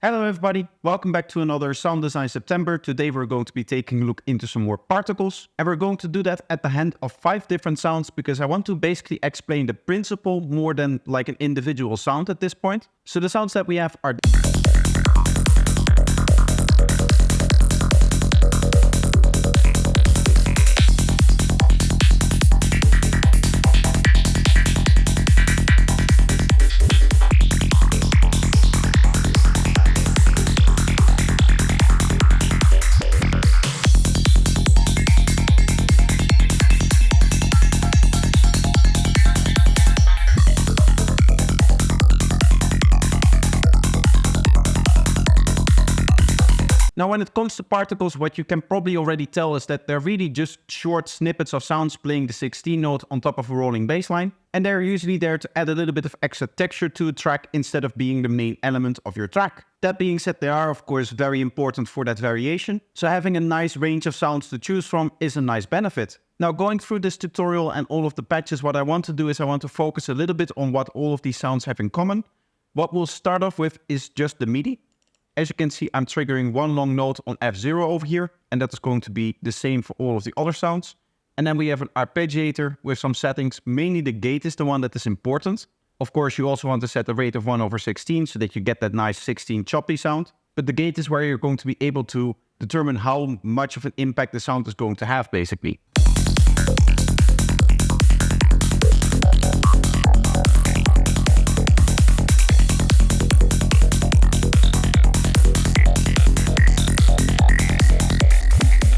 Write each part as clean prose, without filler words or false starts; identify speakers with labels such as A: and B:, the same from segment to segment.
A: Hello everybody, welcome back to another Sound Design September. Today we're going to be taking a look into some more particles, and we're going to do that at the hand of 5 different sounds because I want to basically explain the principle more than like an individual sound at this point. So the sounds that we have are Now, when it comes to particles, what you can probably already tell is that they're really just short snippets of sounds playing the 16 note on top of a rolling bass line. And they're usually there to add a little bit of extra texture to a track instead of being the main element of your track. That being said, they are of course very important for that variation. So having a nice range of sounds to choose from is a nice benefit. Now, going through this tutorial and all of the patches, what I want to do is I want to focus a little bit on what all of these sounds have in common. What we'll start off with is just the MIDI. As you can see, I'm triggering one long note on F0 over here, and that is going to be the same for all of the other sounds. And then we have an arpeggiator with some settings. Mainly the gate is the one that is important. Of course, you also want to set the rate of 1/16 so that you get that nice 16 choppy sound. But the gate is where you're going to be able to determine how much of an impact the sound is going to have, basically.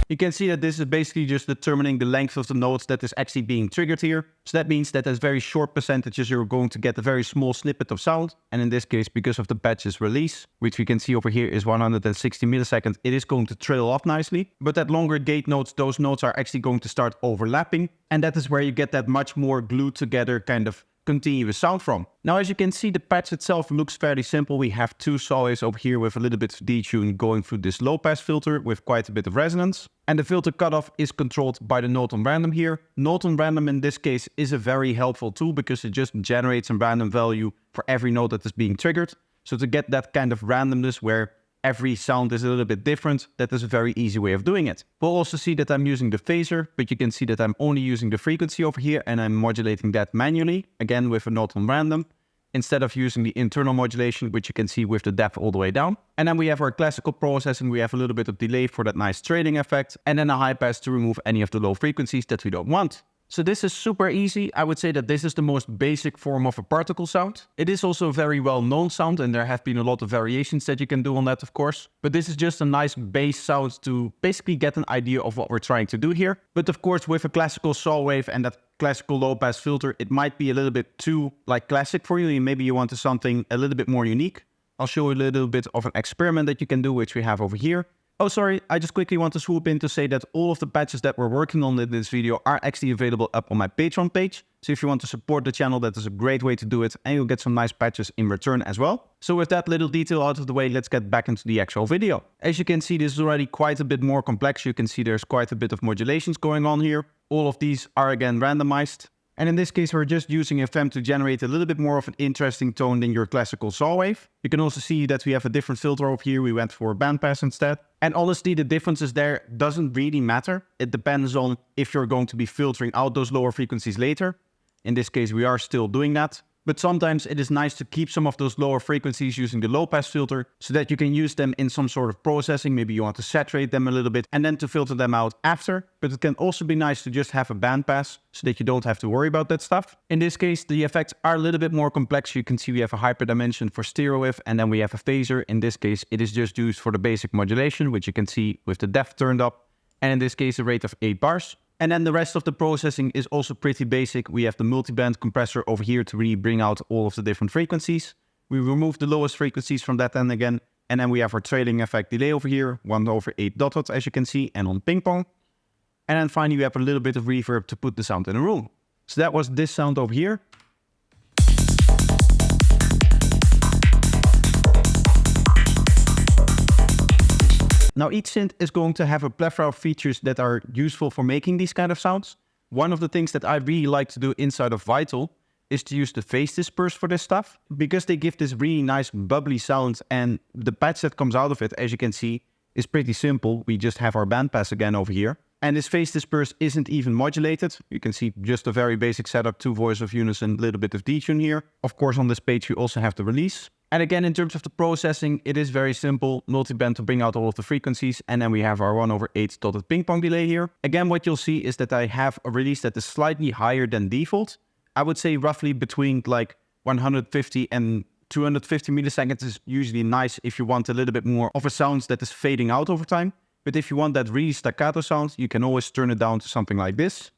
A: You can see that this is basically just determining the length of the notes that is actually being triggered here. So that means that as very short percentages, you're going to get a very small snippet of sound. And in this case, because of the patch's release, which we can see over here is 160 milliseconds, it is going to trail off nicely. But at longer gate notes, those notes are actually going to start overlapping. And that is where you get that much more glued together kind of continuous sound from. Now, as you can see, the patch itself looks fairly simple. We have 2 saw waves over here with a little bit of detune going through this low pass filter with quite a bit of resonance. And the filter cutoff is controlled by the note on random here. Note on random in this case is a very helpful tool because it just generates a random value for every note that is being triggered. So to get that kind of randomness where every sound is a little bit different, that is a very easy way of doing it. We'll also see that I'm using the phaser, but you can see that I'm only using the frequency over here and I'm modulating that manually, again with a note on random, instead of using the internal modulation, which you can see with the depth all the way down. And then we have our classical processing, we have a little bit of delay for that nice trailing effect, and then a high pass to remove any of the low frequencies that we don't want. So this is super easy. I would say that this is the most basic form of a particle sound. It is also a very well-known sound, and there have been a lot of variations that you can do on that, of course. But this is just a nice bass sound to basically get an idea of what we're trying to do here. But of course, with a classical saw wave and that classical low-pass filter, it might be a little bit too classic for you. Maybe you want something a little bit more unique. I'll show you a little bit of an experiment that you can do, which we have over here. Oh, sorry, I just quickly want to swoop in to say that all of the patches that we're working on in this video are actually available up on my Patreon page. So if you want to support the channel, that is a great way to do it, and you'll get some nice patches in return as well. So with that little detail out of the way, let's get back into the actual video. As you can see, this is already quite a bit more complex. You can see there's quite a bit of modulations going on here. All of these are again randomized. And in this case, we're just using FM to generate a little bit more of an interesting tone than your classical saw wave. You can also see that we have a different filter over here. We went for a bandpass instead. And honestly, the differences there doesn't really matter. It depends on if you're going to be filtering out those lower frequencies later. In this case, we are still doing that. But sometimes it is nice to keep some of those lower frequencies using the low pass filter so that you can use them in some sort of processing. Maybe you want to saturate them a little bit and then to filter them out after. But it can also be nice to just have a bandpass so that you don't have to worry about that stuff. In this case, the effects are a little bit more complex. You can see we have a hyperdimension for stereo wave and then we have a phaser. In this case, it is just used for the basic modulation, which you can see with the depth turned up. And in this case, a rate of 8 bars. And then the rest of the processing is also pretty basic. We have the multiband compressor over here to really bring out all of the different frequencies. We remove the lowest frequencies from that end again. And then we have our trailing effect delay over here, 1/8 dotted, as you can see, and on ping pong. And then finally, we have a little bit of reverb to put the sound in a room. So that was this sound over here. Now, each synth is going to have a plethora of features that are useful for making these kind of sounds. One of the things that I really like to do inside of Vital is to use the phase disperse for this stuff, because they give this really nice bubbly sound, and the patch that comes out of it, as you can see, is pretty simple. We just have our bandpass again over here. And this phase disperse isn't even modulated. You can see just a very basic setup, 2 voices of unison, a little bit of detune here. Of course, on this page, you also have the release. And again, in terms of the processing, it is very simple. Multiband to bring out all of the frequencies. And then we have our 1/8 dotted ping pong delay here. Again, what you'll see is that I have a release that is slightly higher than default. I would say roughly between like 150 and 250 milliseconds is usually nice if you want a little bit more of a sound that is fading out over time. But if you want that really staccato sound, you can always turn it down to something like this.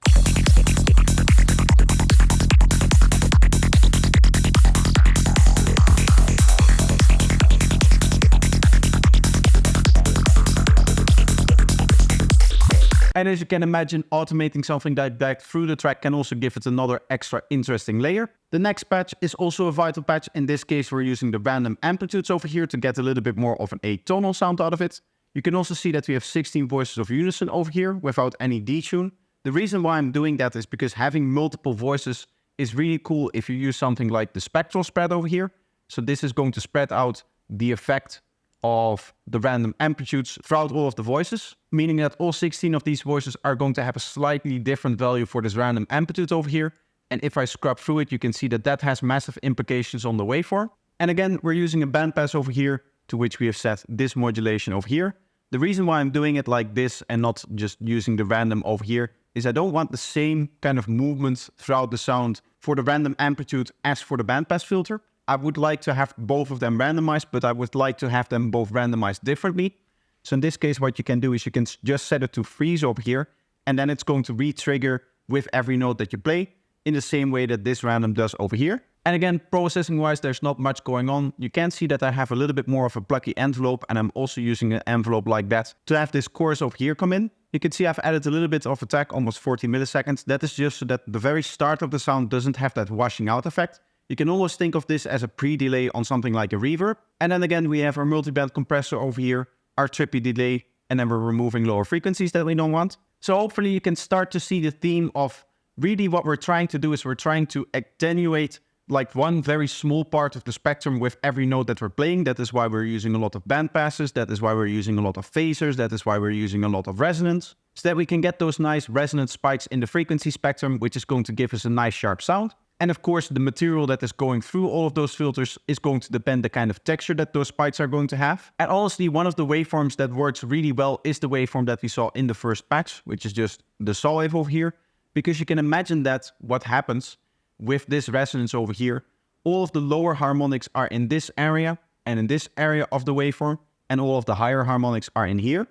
A: And as you can imagine, automating something like that through the track can also give it another extra interesting layer. The next patch is also a vital patch. In this case, we're using the random amplitudes over here to get a little bit more of an atonal sound out of it. You can also see that we have 16 voices of unison over here without any detune. The reason why I'm doing that is because having multiple voices is really cool if you use something like the spectral spread over here. So this is going to spread out the effect of the random amplitudes throughout all of the voices, meaning that all 16 of these voices are going to have a slightly different value for this random amplitude over here. And if I scrub through it, you can see that that has massive implications on the waveform. And again, we're using a bandpass over here, to which we have set this modulation over here. The reason why I'm doing it like this and not just using the random over here is I don't want the same kind of movements throughout the sound for the random amplitude as for the bandpass filter. I would like to have both of them randomized, but I would like to have them both randomized differently. So in this case, what you can do is you can just set it to freeze over here, and then it's going to re-trigger with every note that you play in the same way that this random does over here. And again, processing-wise, there's not much going on. You can see that I have a little bit more of a plucky envelope, and I'm also using an envelope like that to have this chorus over here come in. You can see I've added a little bit of attack, almost 40 milliseconds. That is just so that the very start of the sound doesn't have that washing out effect. You can almost think of this as a pre-delay on something like a reverb. And then again, we have our multiband compressor over here, our trippy delay, and then we're removing lower frequencies that we don't want. So hopefully you can start to see the theme of really what we're trying to do is we're trying to attenuate like one very small part of the spectrum with every note that we're playing. That is why we're using a lot of band passes. That is why we're using a lot of phasers. That is why we're using a lot of resonance, so that we can get those nice resonant spikes in the frequency spectrum, which is going to give us a nice sharp sound. And of course, the material that is going through all of those filters is going to depend the kind of texture that those spikes are going to have. And honestly, one of the waveforms that works really well is the waveform that we saw in the first patch, which is just the saw wave over here. Because you can imagine that what happens with this resonance over here, all of the lower harmonics are in this area and in this area of the waveform, and all of the higher harmonics are in here.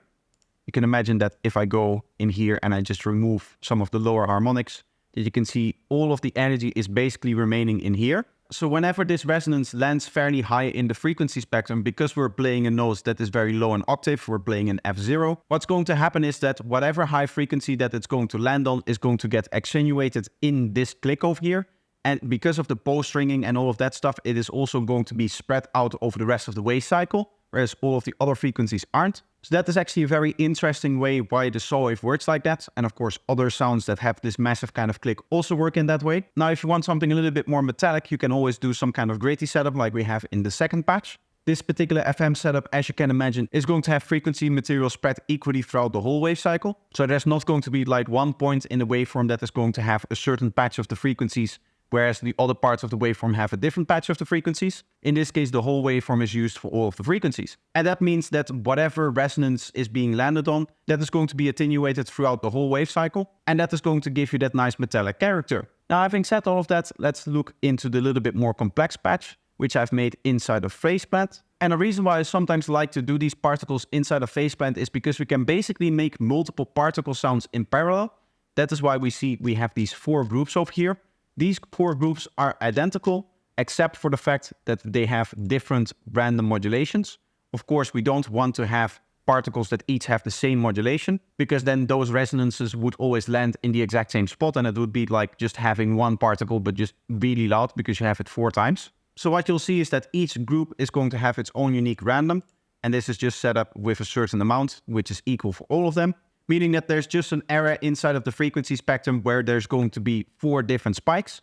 A: You can imagine that if I go in here and I just remove some of the lower harmonics, that you can see all of the energy is basically remaining in here. So whenever this resonance lands fairly high in the frequency spectrum, because we're playing a note that is very low in octave, we're playing an F0, what's going to happen is that whatever high frequency that it's going to land on is going to get accentuated in this click over here. And because of the post-ringing and all of that stuff, it is also going to be spread out over the rest of the wave cycle, whereas all of the other frequencies aren't. So that is actually a very interesting way why the saw wave works like that. And of course, other sounds that have this massive kind of click also work in that way. Now, if you want something a little bit more metallic, you can always do some kind of gritty setup like we have in the second patch. This particular FM setup, as you can imagine, is going to have frequency material spread equally throughout the whole wave cycle. So there's not going to be like one point in the waveform that is going to have a certain patch of the frequencies, whereas the other parts of the waveform have a different patch of the frequencies. In this case, the whole waveform is used for all of the frequencies. And that means that whatever resonance is being landed on, that is going to be attenuated throughout the whole wave cycle. And that is going to give you that nice metallic character. Now, having said all of that, let's look into the little bit more complex patch, which I've made inside of Phaseplant. And the reason why I sometimes like to do these particles inside of Phaseplant is because we can basically make multiple particle sounds in parallel. That is why we have these 4 groups over here. These 4 groups are identical, except for the fact that they have different random modulations. Of course, we don't want to have particles that each have the same modulation, because then those resonances would always land in the exact same spot, and it would be like just having one particle, but just really loud because you have it 4 times. So what you'll see is that each group is going to have its own unique random, and this is just set up with a certain amount, which is equal for all of them. Meaning that there's just an area inside of the frequency spectrum where there's going to be 4 different spikes.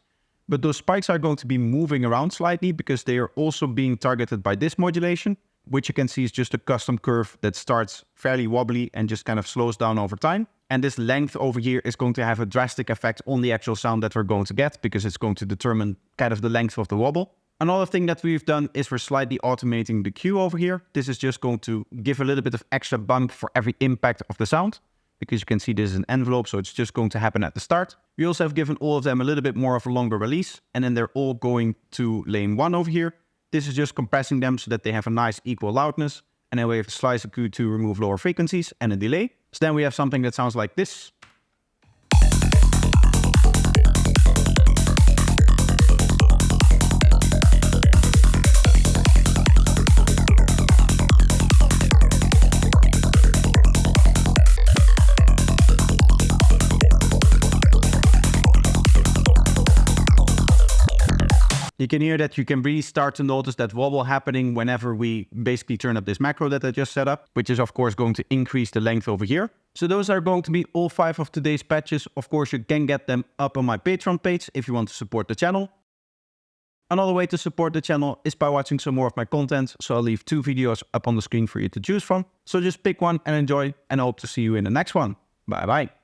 A: But those spikes are going to be moving around slightly because they are also being targeted by this modulation, which you can see is just a custom curve that starts fairly wobbly and just kind of slows down over time. And this length over here is going to have a drastic effect on the actual sound that we're going to get because it's going to determine kind of the length of the wobble. Another thing that we've done is we're slightly automating the cue over here. This is just going to give a little bit of extra bump for every impact of the sound, because you can see this is an envelope, so it's just going to happen at the start. We also have given all of them a little bit more of a longer release, and then they're all going to lane 1 over here. This is just compressing them so that they have a nice equal loudness. And then we have a slice EQ to remove lower frequencies and a delay. So then we have something that sounds like this. You can hear that you can really start to notice that wobble happening whenever we basically turn up this macro that I just set up, which is of course going to increase the length over here. So those are going to be all 5 of today's patches. Of course, you can get them up on my Patreon page if you want to support the channel. Another way to support the channel is by watching some more of my content. So I'll leave 2 videos up on the screen for you to choose from. So just pick one and enjoy, and I hope to see you in the next one. Bye bye.